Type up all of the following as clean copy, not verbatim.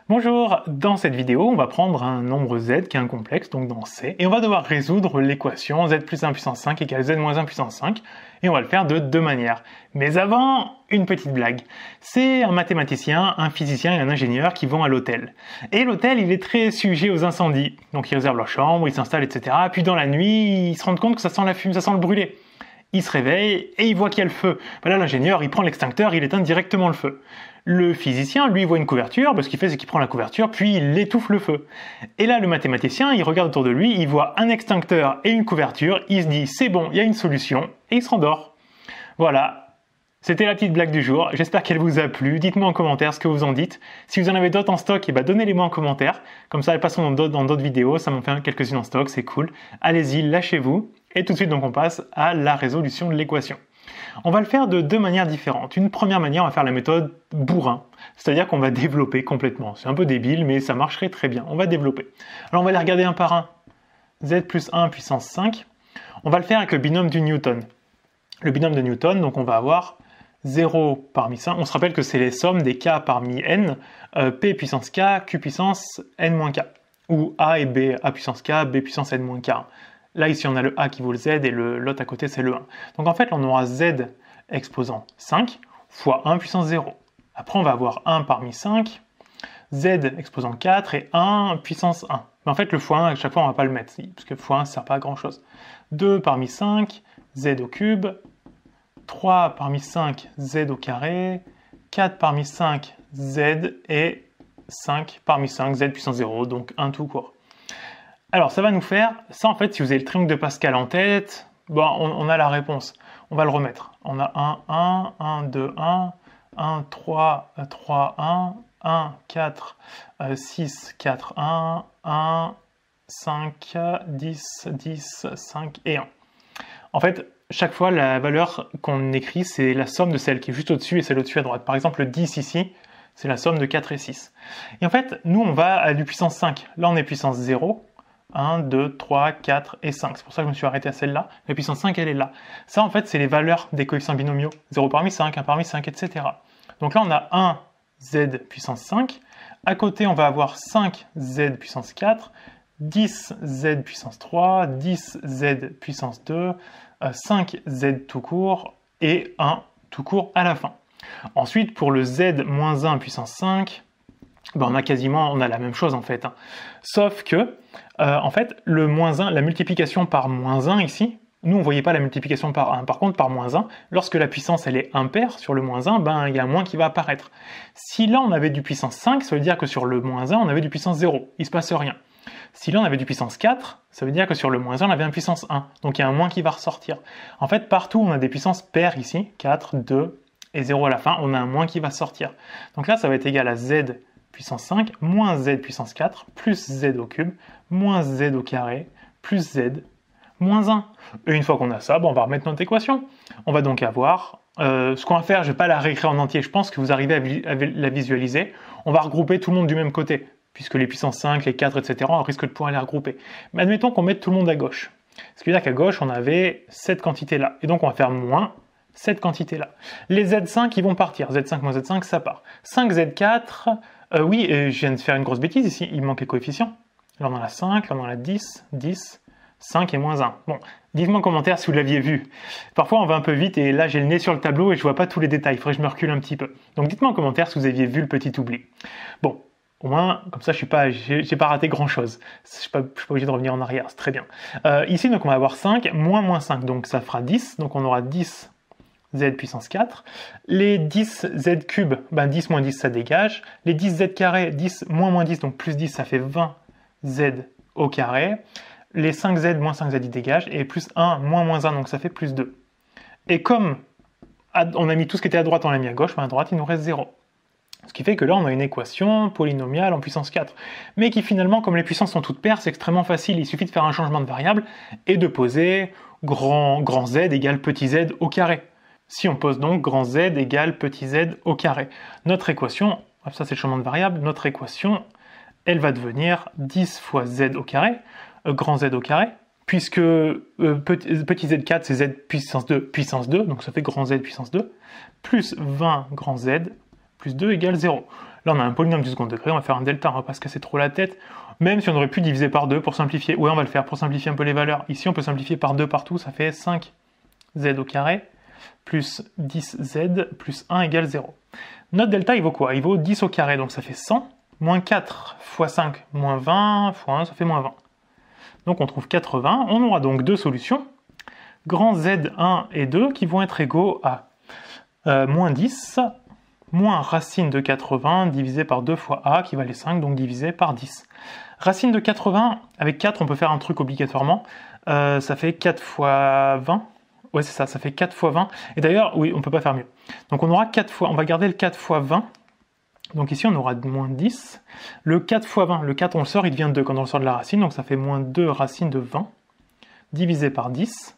Bonjour, dans cette vidéo, on va prendre un nombre z qui est un complexe, donc dans C, et on va devoir résoudre l'équation z plus 1 puissance 5 égale z moins 1 puissance 5, et on va le faire de deux manières. Mais avant, une petite blague. C'est un mathématicien, un physicien et un ingénieur qui vont à l'hôtel. Et l'hôtel, il est très sujet aux incendies, donc ils réservent leur chambre, ils s'installent, etc. Puis dans la nuit, ils se rendent compte que ça sent la fumée, ça sent le brûlé. Il se réveille et il voit qu'il y a le feu. Ben là, l'ingénieur, il prend l'extincteur, il éteint directement le feu. Le physicien, lui, voit une couverture, ce qu'il fait, c'est qu'il prend la couverture, puis il étouffe le feu. Et là, le mathématicien, il regarde autour de lui, il voit un extincteur et une couverture, il se dit, c'est bon, il y a une solution, et il se rendort. Voilà. C'était la petite blague du jour, j'espère qu'elle vous a plu, dites-moi en commentaire ce que vous en dites. Si vous en avez d'autres en stock, donnez-les-moi en commentaire, comme ça elles passeront dans d'autres vidéos, ça m'en fait quelques-unes en stock, c'est cool. Allez-y, lâchez-vous, et tout de suite donc on passe à la résolution de l'équation. On va le faire de deux manières différentes. Une première manière, on va faire la méthode bourrin, c'est-à-dire qu'on va développer complètement. C'est un peu débile, mais ça marcherait très bien, on va développer. Alors on va les regarder un par un. Z plus 1 puissance 5, on va le faire avec le binôme du Newton. Le binôme de Newton, donc on va avoir 0 parmi 5, on se rappelle que c'est les sommes des k parmi n, p puissance k, q puissance n-k, ou a et b, a puissance k, b puissance n-k. Là, ici, on a le a qui vaut le z et l'autre à côté, c'est le 1. Donc en fait, on aura z exposant 5 fois 1 puissance 0. Après, on va avoir 1 parmi 5, z exposant 4 et 1 puissance 1. Mais en fait, le fois 1, à chaque fois, on ne va pas le mettre, parce que fois 1, ça ne sert pas à grand-chose. 2 parmi 5, z au cube, 3 parmi 5, z au carré, 4 parmi 5, z et 5 parmi 5, z puissance 0, donc 1 tout court. Alors ça va nous faire, ça en fait si vous avez le triangle de Pascal en tête, on a la réponse, on va le remettre. On a 1, 1, 1, 2, 1, 1, 3, 3, 1, 1, 4, 6, 4, 1, 1, 5, 10, 10, 5 et 1. En fait, chaque fois la valeur qu'on écrit c'est la somme de celle qui est juste au-dessus et celle au-dessus à droite. Par exemple le 10 ici, c'est la somme de 4 et 6. Et en fait, nous on va à du puissance 5, là on est puissance 0. 1, 2, 3, 4 et 5. C'est pour ça que je me suis arrêté à celle-là. La puissance 5, elle est là. Ça, en fait, c'est les valeurs des coefficients binomiaux. 0 parmi 5, 1 parmi 5, etc. Donc là, on a 1 z puissance 5. À côté, on va avoir 5 z puissance 4, 10 z puissance 3, 10 z puissance 2, 5 z tout court et 1 tout court à la fin. Ensuite, pour le z moins 1 puissance 5, on a la même chose en fait. Sauf que, en fait, le moins 1, la multiplication par moins 1 ici, nous on ne voyait pas la multiplication par 1. Par contre, par moins 1, lorsque la puissance elle est impaire sur le moins 1, il y a un moins qui va apparaître. Si là on avait du puissance 5, ça veut dire que sur le moins 1, on avait du puissance 0. Il ne se passe rien. Si là on avait du puissance 4, ça veut dire que sur le moins 1, on avait un puissance 1. Donc il y a un moins qui va ressortir. En fait, partout on a des puissances paires ici, 4, 2 et 0 à la fin, on a un moins qui va sortir. Donc là, ça va être égal à z puissance 5, moins z puissance 4, plus z au cube, moins z au carré, plus z, moins 1. Et une fois qu'on a ça, on va remettre notre équation. On va donc avoir, ce qu'on va faire, je ne vais pas la réécrire en entier, je pense que vous arrivez à la visualiser. On va regrouper tout le monde du même côté, puisque les puissances 5, les 4, etc., on risque de pouvoir les regrouper. Mais admettons qu'on mette tout le monde à gauche. Ce qui veut dire qu'à gauche, on avait cette quantité-là. Et donc, on va faire moins cette quantité-là. Les Z5, ils vont partir. Z5 moins Z5, ça part. 5Z4... oui, je viens de faire une grosse bêtise ici, il manque les coefficients. Là on en a 5, là on en a 10, 10, 5 et moins 1. Bon, dites-moi en commentaire si vous l'aviez vu. Parfois on va un peu vite et là j'ai le nez sur le tableau et je vois pas tous les détails, il faudrait que je me recule un petit peu. Donc dites-moi en commentaire si vous aviez vu le petit oubli. Bon, au moins, comme ça j'ai pas raté grand chose. Je suis pas obligé de revenir en arrière, c'est très bien. Ici donc on va avoir 5, moins 5, donc ça fera 10, donc on aura 10 z puissance 4, les 10 z cube, 10 moins 10 ça dégage, les 10 z carré, 10 moins 10, donc plus 10 ça fait 20 z au carré, les 5z moins 5z ils dégagent, et plus 1 moins 1, donc ça fait plus 2. Et comme on a mis tout ce qui était à droite, on l'a mis à gauche, à droite il nous reste 0. Ce qui fait que là on a une équation polynomiale en puissance 4, mais qui finalement, comme les puissances sont toutes paires, c'est extrêmement facile, il suffit de faire un changement de variable et de poser grand z égale petit z au carré. Si on pose donc grand z égale petit z au carré. Notre équation, ça c'est le changement de variable, notre équation, elle va devenir 10 fois z au carré, grand z au carré, puisque petit z4 c'est z puissance 2, donc ça fait grand z puissance 2, plus 20 grand z plus 2 égale 0. Là, on a un polynôme du second degré, on va faire un delta, on va pas se casser trop la tête, même si on aurait pu diviser par 2 pour simplifier. Ouais, on va le faire pour simplifier un peu les valeurs. Ici, on peut simplifier par 2 partout, ça fait 5z au carré, plus 10z, plus 1 égale 0. Notre delta, il vaut quoi? Il vaut 10 au carré, donc ça fait 100, moins 4 fois 5, moins 20, fois 1, ça fait moins 20. Donc on trouve 80, on aura donc deux solutions, grand Z1 et 2, qui vont être égaux à moins 10, moins racine de 80 divisé par 2 fois A, qui valait 5, donc divisé par 10. Racine de 80, avec 4, on peut faire un truc obligatoirement, ça fait 4 fois 20, ouais c'est ça, ça fait 4 fois 20, et d'ailleurs, oui, on peut pas faire mieux. Donc on aura 4 fois, on va garder le 4 fois 20, donc ici on aura moins 10, le 4 fois 20, le 4 on le sort, il devient 2 quand on le sort de la racine, donc ça fait moins 2 racine de 20, divisé par 10,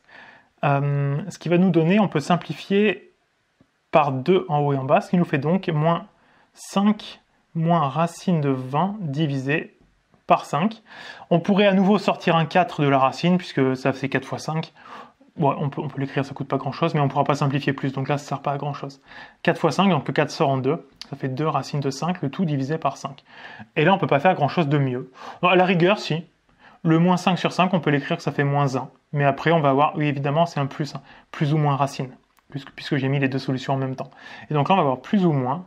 ce qui va nous donner, on peut simplifier par 2 en haut et en bas, ce qui nous fait donc moins 5 moins racine de 20 divisé par 5. On pourrait à nouveau sortir un 4 de la racine, puisque ça fait 4 fois 5. Bon, on peut l'écrire, ça coûte pas grand chose, mais on ne pourra pas simplifier plus, donc là ça ne sert pas à grand chose. 4 fois 5, donc le 4 sort en 2, ça fait 2 racine de 5, le tout divisé par 5. Et là on ne peut pas faire grand chose de mieux. Bon, à la rigueur, si. Le moins 5 sur 5, on peut l'écrire que ça fait moins 1. Mais après on va avoir, oui évidemment c'est un plus, hein, plus ou moins racine, puisque j'ai mis les deux solutions en même temps. Et donc là on va avoir plus ou moins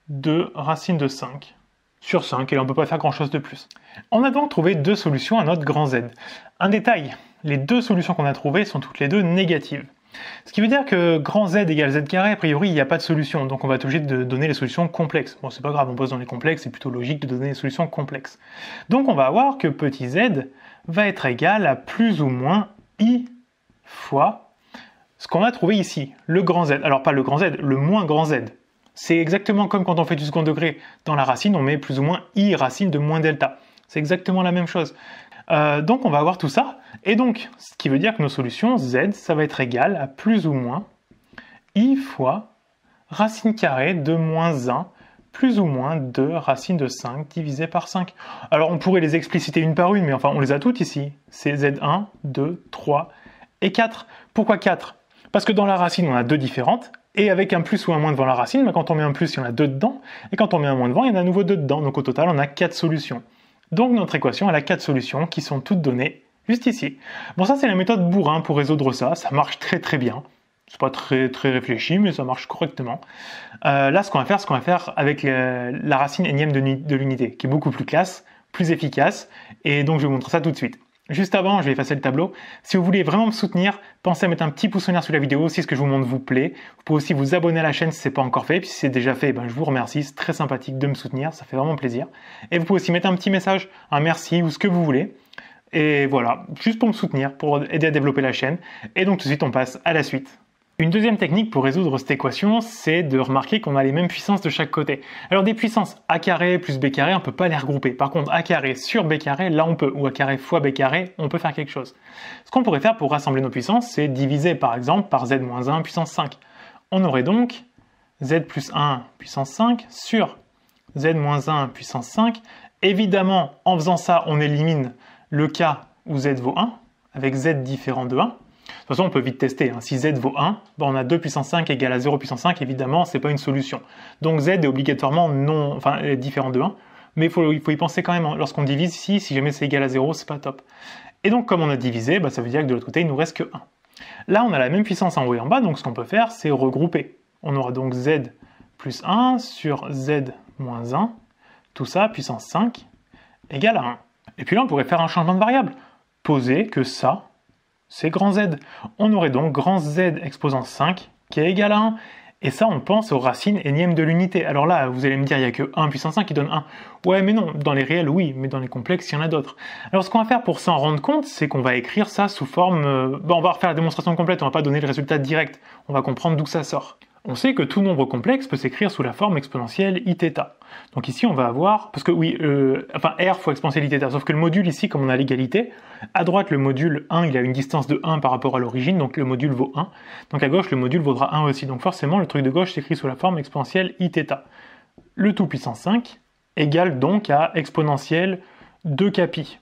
2 racine de 5 sur 5, et là on ne peut pas faire grand chose de plus. On a donc trouvé deux solutions à notre grand Z. Un détail, les deux solutions qu'on a trouvées sont toutes les deux négatives. Ce qui veut dire que grand Z égale Z carré, a priori il n'y a pas de solution, donc on va être obligé de donner les solutions complexes. Bon c'est pas grave, on bosse dans les complexes, c'est plutôt logique de donner les solutions complexes. Donc on va avoir que petit z va être égal à plus ou moins i fois ce qu'on a trouvé ici, le grand Z. Alors pas le grand Z, le moins grand Z. C'est exactement comme quand on fait du second degré. Dans la racine, on met plus ou moins i racine de moins delta. C'est exactement la même chose. Donc on va avoir tout ça. Et donc, ce qui veut dire que nos solutions, z, ça va être égal à plus ou moins i fois racine carrée de moins 1 plus ou moins 2 racine de 5 divisé par 5. Alors on pourrait les expliciter une par une, mais enfin on les a toutes ici. C'est z1, 2, 3 et 4. Pourquoi 4 ? Parce que dans la racine, on a deux différentes, et avec un plus ou un moins devant la racine, mais quand on met un plus, il y en a deux dedans, et quand on met un moins devant, il y en a à nouveau deux dedans. Donc au total, on a 4 solutions. Donc notre équation, elle a 4 solutions qui sont toutes données juste ici. Bon, ça c'est la méthode bourrin pour résoudre ça, ça marche très très bien. C'est pas très réfléchi, mais ça marche correctement. Là, ce qu'on va faire avec la racine énième de l'unité, qui est beaucoup plus classe, plus efficace, et donc je vais vous montrer ça tout de suite. Juste avant, je vais effacer le tableau. Si vous voulez vraiment me soutenir, pensez à mettre un petit pouce en l'air sous la vidéo si ce que je vous montre vous plaît. Vous pouvez aussi vous abonner à la chaîne si ce n'est pas encore fait. Puis si c'est déjà fait, ben, je vous remercie. C'est très sympathique de me soutenir. Ça fait vraiment plaisir. Et vous pouvez aussi mettre un petit message, un merci ou ce que vous voulez. Et voilà, juste pour me soutenir, pour aider à développer la chaîne. Et donc tout de suite, on passe à la suite. Une deuxième technique pour résoudre cette équation, c'est de remarquer qu'on a les mêmes puissances de chaque côté. Alors des puissances a carré plus b carré, on ne peut pas les regrouper. Par contre, a carré sur b carré, là on peut, ou a carré fois b carré, on peut faire quelque chose. Ce qu'on pourrait faire pour rassembler nos puissances, c'est diviser par exemple par z moins 1 puissance 5. On aurait donc z plus 1 puissance 5 sur z moins 1 puissance 5. Évidemment, en faisant ça, on élimine le cas où z vaut 1, avec z différent de 1. De toute façon, on peut vite tester. Hein. Si z vaut 1, ben on a 2 puissance 5 égale à 0 puissance 5. Évidemment, ce n'est pas une solution. Donc z est obligatoirement différent de 1. Mais il faut y penser quand même. Hein. Lorsqu'on divise ici, si jamais c'est égal à 0, c'est pas top. Et donc, comme on a divisé, ben, ça veut dire que de l'autre côté, il nous reste que 1. Là, on a la même puissance en haut et en bas. Donc, ce qu'on peut faire, c'est regrouper. On aura donc z plus 1 sur z moins 1. Tout ça, puissance 5, égale à 1. Et puis là, on pourrait faire un changement de variable. Poser que ça, c'est grand Z. On aurait donc grand Z exposant 5 qui est égal à 1. Et ça, on pense aux racines énièmes de l'unité. Alors là, vous allez me dire, il n'y a que 1 puissance 5 qui donne 1. Ouais, mais non, dans les réels, oui, mais dans les complexes, il y en a d'autres. Alors ce qu'on va faire pour s'en rendre compte, c'est qu'on va écrire ça sous forme... on va refaire la démonstration complète, on va pas donner le résultat direct. On va comprendre d'où ça sort. On sait que tout nombre complexe peut s'écrire sous la forme exponentielle iθ. Donc ici, on va avoir... Parce que oui, R fois exponentielle iθ, sauf que le module ici, comme on a l'égalité, à droite, le module 1, il a une distance de 1 par rapport à l'origine, donc le module vaut 1. Donc à gauche, le module vaudra 1 aussi. Donc forcément, le truc de gauche s'écrit sous la forme exponentielle iθ. Le tout puissance 5 égale donc à exponentielle 2kπ.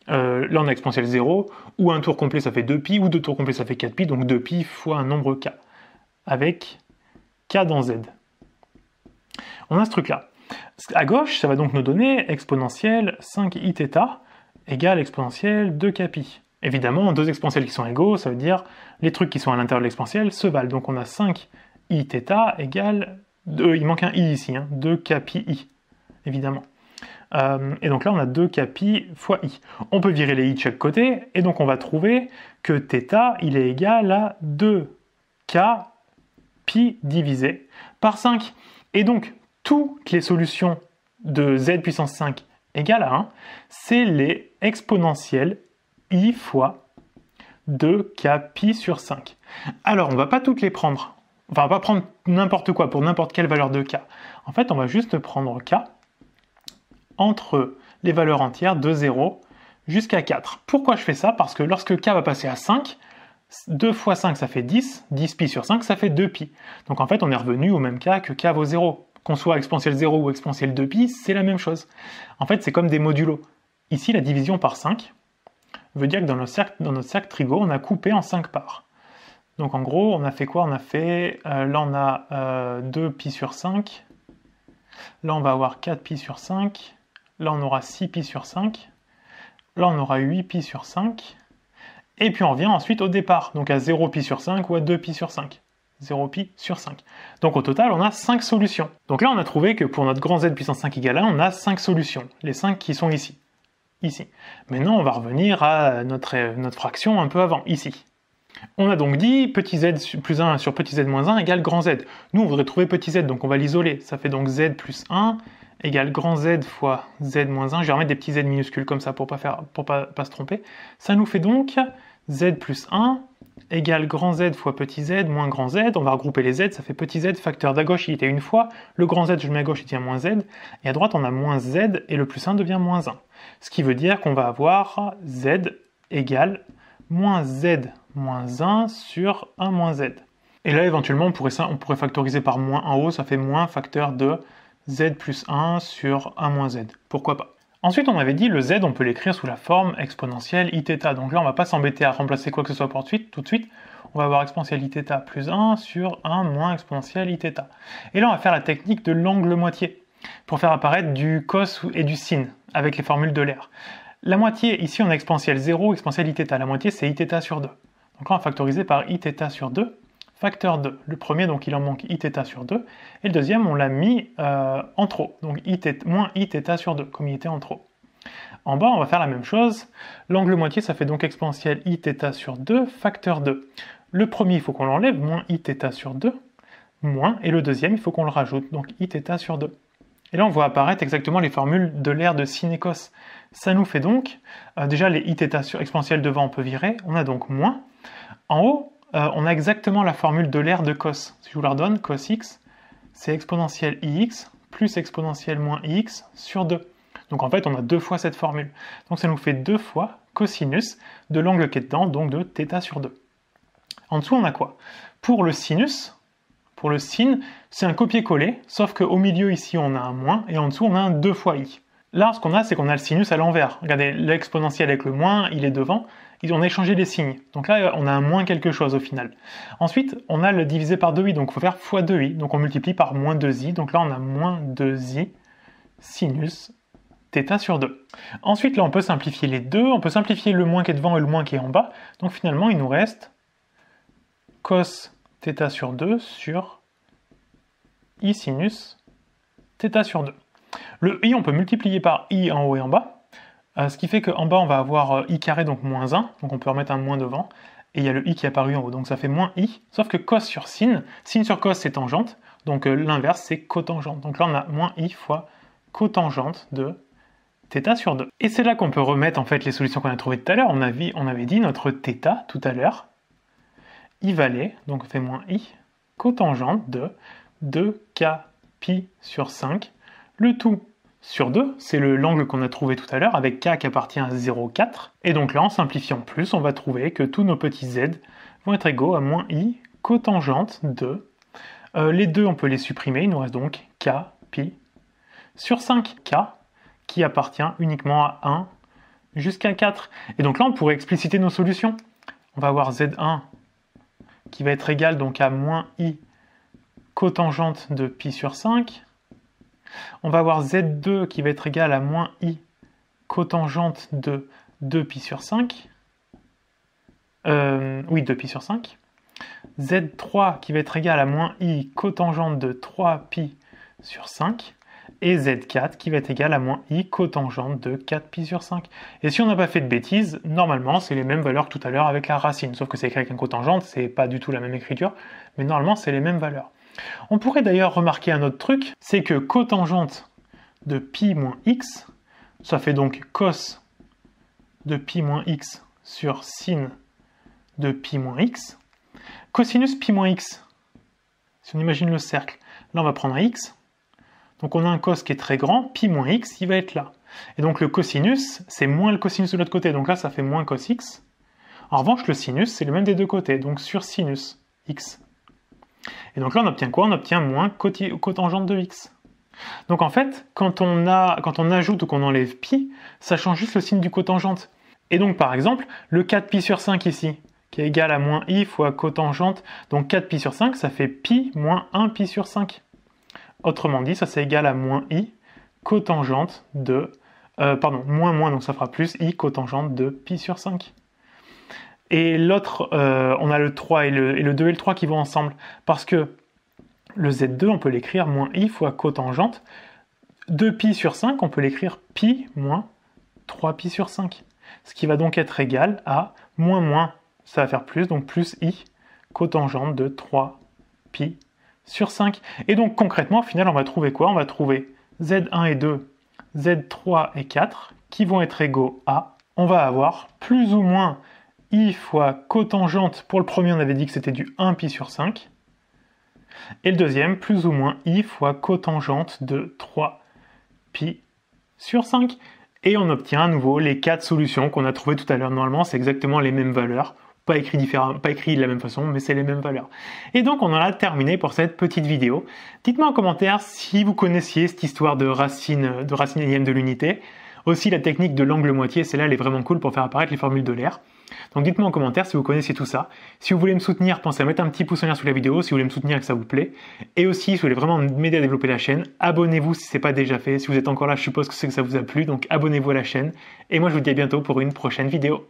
Là, on a exponentielle 0, ou un tour complet, ça fait 2π, ou 2 tours complets, ça fait 4π, donc 2π fois un nombre k, avec k dans z. On a ce truc-là. À gauche, ça va donc nous donner exponentielle 5iθ égale exponentielle 2kπ. Évidemment, deux exponentielles qui sont égaux, ça veut dire les trucs qui sont à l'intérieur de l'exponentielle se valent. Donc on a 5iθ égale 2, il manque un i ici, 2kπi, évidemment. Et donc là, on a 2kπ fois i. On peut virer les i de chaque côté, et donc on va trouver que θ, il est égal à 2kπ divisé par 5. Et donc, toutes les solutions de z puissance 5 égale à 1, c'est les exponentielles i fois 2kπ sur 5. Alors, on ne va pas toutes les prendre. Enfin, on va pas prendre n'importe quoi pour n'importe quelle valeur de k. En fait, on va juste prendre k entre les valeurs entières de 0 jusqu'à 4. Pourquoi je fais ça? Parce que lorsque k va passer à 5, 2 fois 5 ça fait 10, 10π sur 5 ça fait 2π. Donc en fait on est revenu au même cas que k vaut 0. Qu'on soit exponentielle 0 ou exponentielle 2π, c'est la même chose. En fait c'est comme des modulos. Ici la division par 5 veut dire que dans notre cercle Trigo on a coupé en 5 parts. Donc en gros on a fait quoi? On a fait, là on a 2π sur 5, là on va avoir 4π sur 5, là on aura 6π sur 5, là on aura 8π sur 5, et puis on revient ensuite au départ, donc à 0π sur 5 ou à 2π sur 5. 0π sur 5. Donc au total, on a 5 solutions. Donc là, on a trouvé que pour notre grand Z puissance 5 égale 1, on a 5 solutions. Les 5 qui sont ici. Ici. Maintenant, on va revenir à notre fraction un peu avant, ici. On a donc dit petit z plus 1 sur petit z moins 1 égale grand Z. Nous, on voudrait trouver petit z, donc on va l'isoler. Ça fait donc z plus 1 égale grand Z fois z moins 1. Je vais remettre des petits z minuscules comme ça pour pas se tromper. Ça nous fait donc z plus 1 égale grand Z fois petit z moins grand Z. On va regrouper les z, ça fait petit z facteur d'à gauche, il était une fois. Le grand Z, je le mets à gauche, il tient moins z. Et à droite, on a moins z et le plus 1 devient moins 1. Ce qui veut dire qu'on va avoir z égale moins z moins 1 sur 1 moins z. Et là, éventuellement, on pourrait factoriser par moins en haut, ça fait moins facteur de z plus 1 sur 1 moins z. Pourquoi pas? Ensuite, on avait dit le z, on peut l'écrire sous la forme exponentielle iθ. Donc là, on ne va pas s'embêter à remplacer quoi que ce soit tout de suite. On va avoir exponentielle iθ plus 1 sur 1 moins exponentielle iθ. Et là, on va faire la technique de l'angle moitié pour faire apparaître du cos et du sin avec les formules de l'air. La moitié, ici, on a exponentielle 0, exponentielle iθ. La moitié, c'est iθ sur 2. Donc là, on va factoriser par iθ sur 2, facteur 2. Le premier, donc, il en manque iθ sur 2. Et le deuxième, on l'a mis en trop. Donc, moins iθ sur 2, comme il était en trop. En bas, on va faire la même chose. L'angle moitié, ça fait donc exponentielle iθ sur 2, facteur 2. Le premier, il faut qu'on l'enlève, moins iθ sur 2, moins. Et le deuxième, il faut qu'on le rajoute, donc iθ sur 2. Et là, on voit apparaître exactement les formules de l'aire de sin et cos. Ça nous fait donc, déjà les iθ sur exponentielle devant, on peut virer. On a donc moins. En haut, on a exactement la formule de l'aire de cos. Si je vous la redonne, cos x, c'est exponentielle ix plus exponentielle moins ix sur 2. Donc en fait, on a deux fois cette formule. Donc ça nous fait 2 fois cosinus de l'angle qui est dedans, donc de θ sur 2. En dessous, on a quoi? Pour le sinus, pour le sin, c'est un copier-coller, sauf qu'au milieu, ici, on a un moins, et en dessous, on a un 2 fois i. Là, ce qu'on a, c'est qu'on a le sinus à l'envers. Regardez, l'exponentiel avec le moins, il est devant. On a échangé les signes. Donc là, on a un moins quelque chose au final. Ensuite, on a le divisé par 2i, donc il faut faire fois 2i. Donc on multiplie par moins 2i. Donc là, on a moins 2i sinus θ sur 2. Ensuite, là, on peut simplifier les deux. On peut simplifier le moins qui est devant et le moins qui est en bas. Donc finalement, il nous reste cos θ sur 2 sur i sinus θ sur 2. Le i, on peut multiplier par i en haut et en bas. Ce qui fait qu'en bas, on va avoir i carré, donc moins 1. Donc on peut remettre un moins devant. Et il y a le i qui est apparu en haut. Donc ça fait moins i. Sauf que cos sur sin. Sin sur cos, c'est tangente. Donc l'inverse, c'est cotangente. Donc là, on a moins i fois cotangente de θ sur 2. Et c'est là qu'on peut remettre en fait les solutions qu'on a trouvées tout à l'heure. On avait dit notre θ tout à l'heure. I valait, donc on fait moins i, cotangente de 2kπ sur 5. Le tout sur 2, c'est l'angle qu'on a trouvé tout à l'heure, avec k qui appartient à 0,4. Et donc là, en simplifiant plus, on va trouver que tous nos petits z vont être égaux à moins i cotangente de... les deux, on peut les supprimer, il nous reste donc kπ sur 5. K qui appartient uniquement à 1 jusqu'à 4. Et donc là, on pourrait expliciter nos solutions. On va avoir z1 qui va être égal donc à moins i cotangente de π sur 5. On va avoir Z2 qui va être égal à moins I cotangente de 2pi sur 5. 2pi sur 5. Z3 qui va être égal à moins I cotangente de 3pi sur 5. Et Z4 qui va être égal à moins I cotangente de 4pi sur 5. Et si on n'a pas fait de bêtises, normalement c'est les mêmes valeurs que tout à l'heure avec la racine, sauf que c'est écrit avec un cotangente, c'est pas du tout la même écriture, mais normalement c'est les mêmes valeurs. On pourrait d'ailleurs remarquer un autre truc, c'est que cotangente de pi moins x, ça fait donc cos de pi moins x sur sin de pi moins x. Cosinus pi moins x, si on imagine le cercle, là on va prendre un x, donc on a un cos qui est très grand, pi moins x, il va être là. Et donc le cosinus, c'est moins le cosinus de l'autre côté, donc là ça fait moins cos x. En revanche, le sinus, c'est le même des deux côtés, donc sur sinus x. Et donc là on obtient quoi? On obtient moins cotangente de x. Donc en fait, quand on ajoute ou qu'on enlève pi, ça change juste le signe du cotangente. Et donc par exemple, le 4pi sur 5 ici, qui est égal à moins i fois cotangente, donc 4pi sur 5, ça fait pi moins 1pi sur 5. Autrement dit, ça c'est égal à moins i cotangente de... moins, donc ça fera plus i cotangente de pi sur 5. Et l'autre, on a le 3 et le 2 et le 3 qui vont ensemble, parce que le Z2, on peut l'écrire moins i fois cotangente. 2pi sur 5, on peut l'écrire pi moins 3pi sur 5. Ce qui va donc être égal à moins, ça va faire plus, donc plus i cotangente de 3pi sur 5. Et donc concrètement, au final, on va trouver quoi? On va trouver Z1 et 2, Z3 et 4, qui vont être égaux à... On va avoir plus ou moins i fois cotangente. Pour le premier, on avait dit que c'était du 1pi sur 5. Et le deuxième, plus ou moins i fois cotangente de 3pi sur 5. Et on obtient à nouveau les 4 solutions qu'on a trouvées tout à l'heure. Normalement, c'est exactement les mêmes valeurs. Pas écrit de la même façon, mais c'est les mêmes valeurs. Et donc, on en a terminé pour cette petite vidéo. Dites-moi en commentaire si vous connaissiez cette histoire de racine énième de l'unité. Aussi, la technique de l'angle moitié, celle-là, elle est vraiment cool pour faire apparaître les formules de l'air. Donc dites-moi en commentaire si vous connaissez tout ça. Si vous voulez me soutenir, pensez à mettre un petit pouce en l'air sous la vidéo si vous voulez me soutenir et que ça vous plaît. Et aussi, si vous voulez vraiment m'aider à développer la chaîne, abonnez-vous si ce n'est pas déjà fait. Si vous êtes encore là, je suppose que c'est que ça vous a plu, donc abonnez-vous à la chaîne. Et moi, je vous dis à bientôt pour une prochaine vidéo.